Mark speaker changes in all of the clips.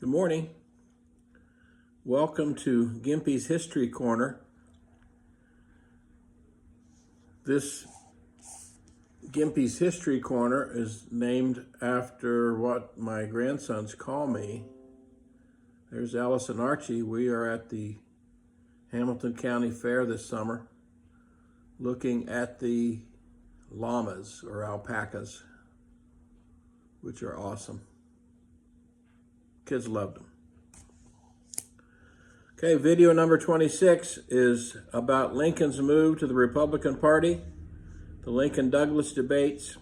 Speaker 1: Good morning. Welcome to Gimpy's History Corner. This Gimpy's History Corner is named after what my grandsons call me. There's Alice and Archie. We are at the Hamilton County Fair this summer looking at the llamas or alpacas, which are awesome. Kids loved them. Okay, video number 26 is about Lincoln's move to the Republican Party, the Lincoln-Douglas debates,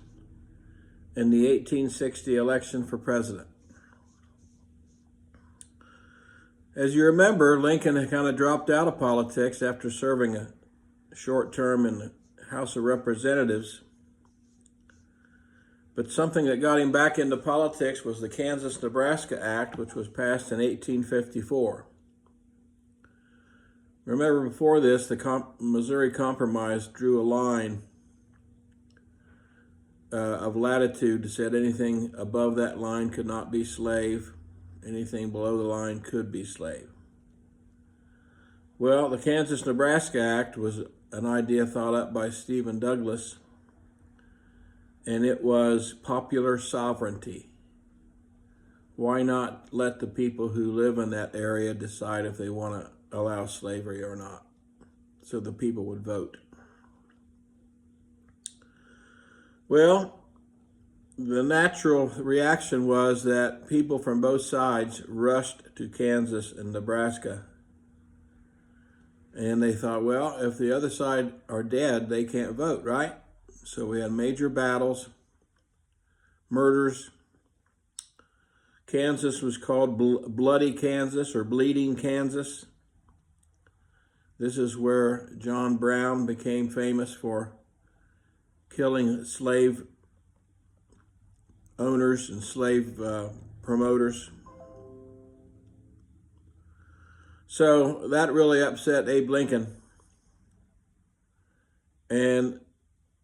Speaker 1: and the 1860 election for president. As you remember, Lincoln had kind of dropped out of politics after serving a short term in the House of Representatives. But something that got him back into politics was the Kansas-Nebraska Act, which was passed in 1854. Remember, before this, the Missouri Compromise drew a line of latitude, said anything above that line could not be slave, anything below the line could be slave. Well, the Kansas-Nebraska Act was an idea thought up by Stephen Douglas, and it was popular sovereignty. Why not let the people who live in that area decide if they want to allow slavery or not, so the people would vote? Well, the natural reaction was that people from both sides rushed to Kansas and Nebraska. And they thought, well, if the other side are dead, they can't vote, right? So we had major battles, murders. Kansas was called Bloody Kansas or Bleeding Kansas. This is where John Brown became famous for killing slave owners and slave promoters. So that really upset Abe Lincoln. And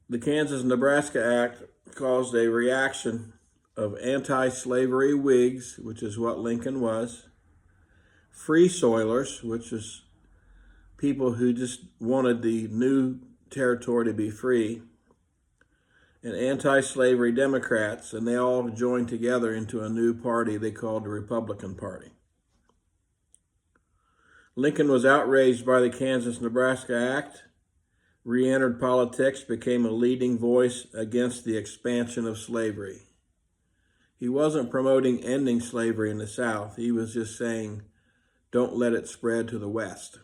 Speaker 1: the Kansas-Nebraska Act caused a reaction of anti-slavery Whigs, which is what Lincoln was, free soilers, which is people who just wanted the new territory to be free, and anti-slavery Democrats, and they all joined together into a new party they called the Republican Party. Lincoln was outraged by the Kansas-Nebraska Act, re-entered politics, became a leading voice against the expansion of slavery. He wasn't promoting ending slavery in the South. He was just saying, don't let it spread to the West.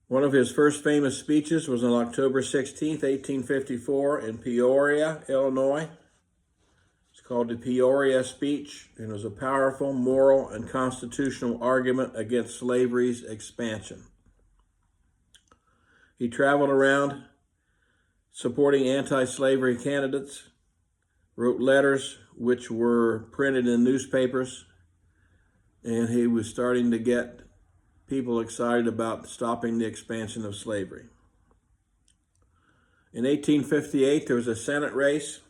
Speaker 1: One of his first famous speeches was on October 16, 1854 in Peoria, Illinois. It's called the Peoria Speech, and it was a powerful moral and constitutional argument against slavery's expansion. He traveled around supporting anti-slavery candidates, wrote letters which were printed in newspapers, and he was starting to get people excited about stopping the expansion of slavery. In 1858, there was a Senate race.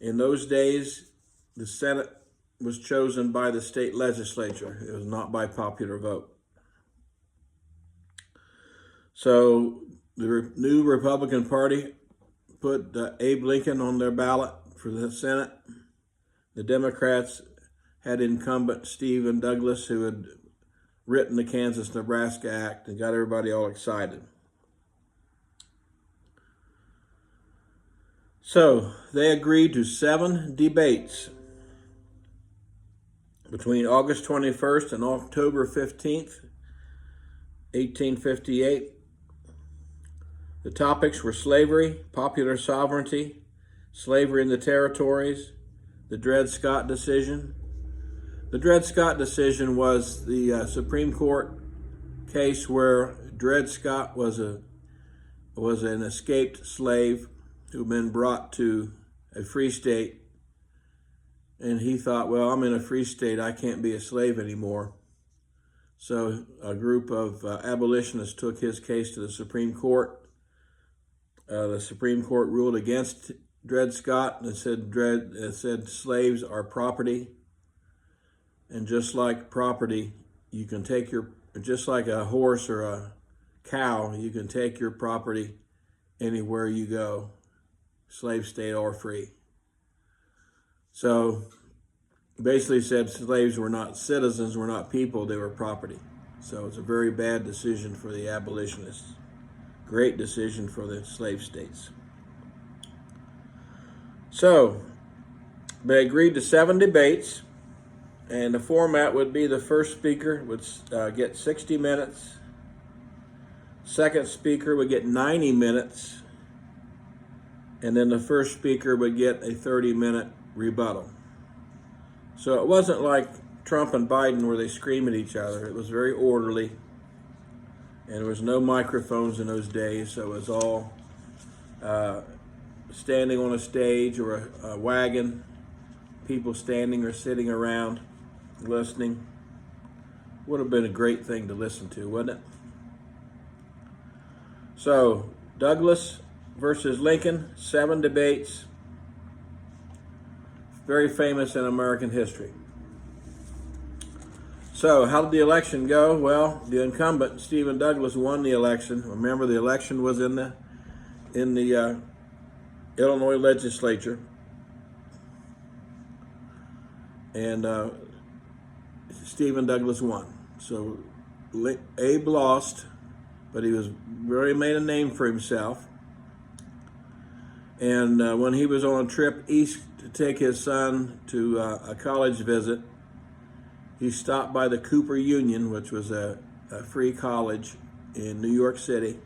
Speaker 1: In those days, the Senate was chosen by the state legislature. It was not by popular vote. So the new Republican Party put Abe Lincoln on their ballot for the Senate. The Democrats had incumbent Stephen Douglas, who had written the Kansas-Nebraska Act and got everybody all excited. So they agreed to 7 debates between August 21st and October 15th, 1858. The topics were slavery, popular sovereignty, slavery in the territories, the Dred Scott decision. The Dred Scott decision was the Supreme Court case where Dred Scott was an escaped slave who'd been brought to a free state, and he thought, well, I'm in a free state, I can't be a slave anymore. So a group of abolitionists took his case to the Supreme Court. The Supreme Court ruled against Dred Scott that said slaves are property, and just like property, you can take just like a horse or a cow, you can take your property anywhere you go, slave state or free. So basically said slaves were not citizens, were not people, they were property. So it's a very bad decision for the abolitionists. Great decision for the slave states. So they agreed to 7 debates, and the format would be the first speaker would get 60 minutes, second speaker would get 90 minutes, and then the first speaker would get a 30-minute rebuttal. So it wasn't like Trump and Biden where they scream at each other. It was very orderly, and there was no microphones in those days, so it was all standing on a stage or a wagon, people standing or sitting around listening. Would have been a great thing to listen to, wouldn't it? So Douglas versus Lincoln, 7 debates, very famous in American history. So how did the election go? Well, the incumbent, Stephen Douglas, won the election. Remember, the election was in the Illinois legislature. And Stephen Douglas won. So Abe lost, but he really made a name for himself. And when he was on a trip east to take his son to a college visit, he stopped by the Cooper Union, which was a free college in New York City,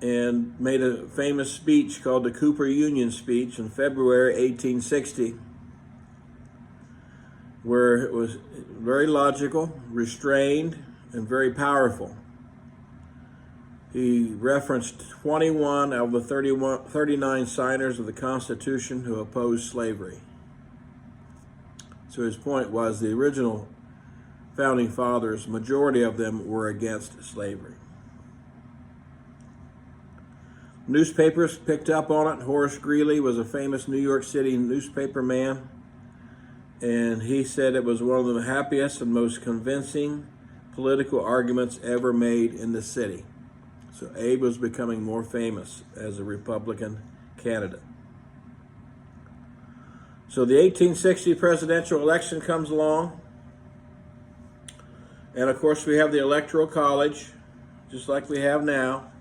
Speaker 1: and made a famous speech called the Cooper Union speech in February 1860, where it was very logical, restrained, and very powerful. He referenced 21 of the 39 signers of the Constitution who opposed slavery. So his point was the original founding fathers, majority of them were against slavery. Newspapers picked up on it. Horace Greeley was a famous New York City newspaper man, and he said it was one of the happiest and most convincing political arguments ever made in the city. So Abe was becoming more famous as a Republican candidate. So the 1860 presidential election comes along, and of course we have the Electoral College, just like we have now.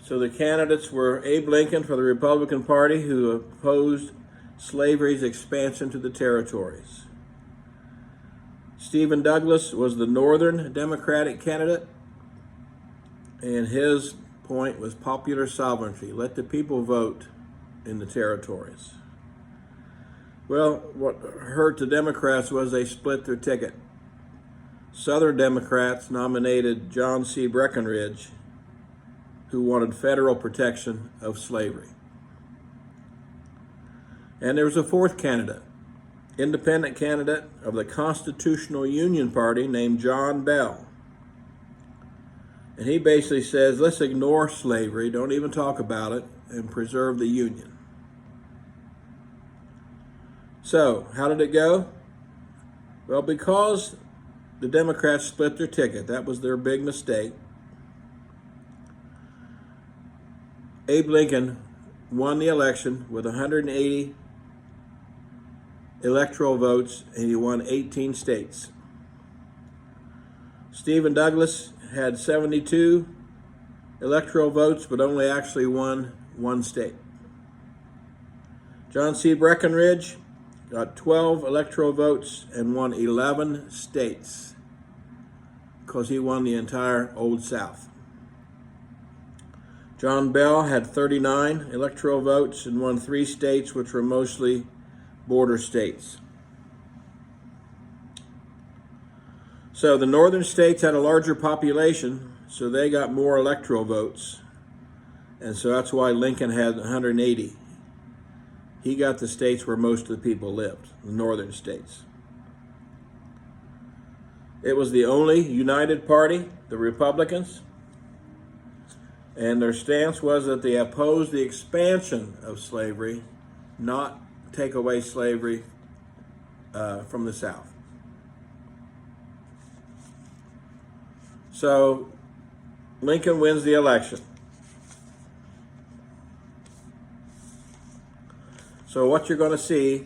Speaker 1: So the candidates were Abe Lincoln for the Republican Party, who opposed slavery's expansion to the territories. Stephen Douglas was the Northern Democratic candidate, and his point was popular sovereignty. Let the people vote in the territories. Well, what hurt the Democrats was they split their ticket. Southern Democrats nominated John C. Breckinridge, who wanted federal protection of slavery. And there was a fourth candidate, independent candidate of the Constitutional Union Party named John Bell. And he basically says, let's ignore slavery, don't even talk about it, and preserve the Union. So, how did it go? Well, because the Democrats split their ticket, that was their big mistake, Abe Lincoln won the election with 180 electoral votes, and he won 18 states. Stephen Douglas had 72 electoral votes, but only actually won 1 state. John C. Breckinridge got 12 electoral votes and won 11 states because he won the entire Old South. John Bell had 39 electoral votes and won 3 states, which were mostly border states. So the northern states had a larger population, so they got more electoral votes. And so that's why Lincoln had 180. He got the states where most of the people lived, the northern states. It was the only united party, the Republicans. And their stance was that they opposed the expansion of slavery, not take away slavery from the South. So Lincoln wins the election. So what you're going to see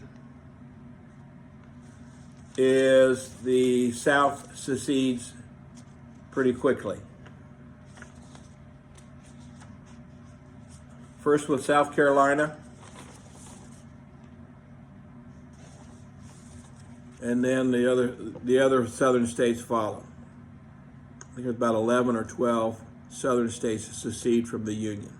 Speaker 1: is the South secedes pretty quickly. First with South Carolina, and then the other southern states follow. I think it's about 11 or 12 southern states secede from the Union.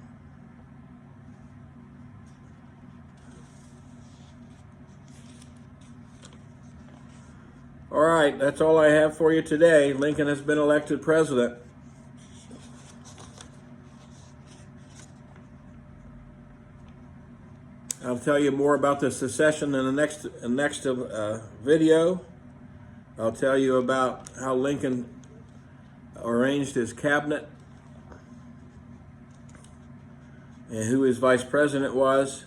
Speaker 1: All right, that's all I have for you today. Lincoln has been elected president. I'll tell you more about the secession in the next video. I'll tell you about how Lincoln arranged his cabinet and who his vice president was,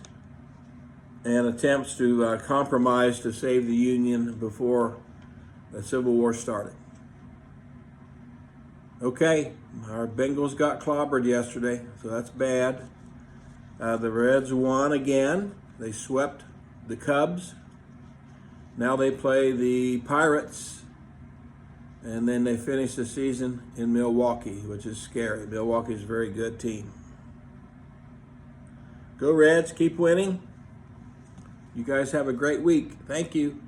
Speaker 1: and attempts to compromise to save the Union before the Civil War started. Okay, our Bengals got clobbered yesterday, so that's bad. The Reds won again. They swept the Cubs. Now they play the Pirates, and then they finish the season in Milwaukee, which is scary. Milwaukee's a very good team. Go Reds, keep winning. You guys have a great week. Thank you.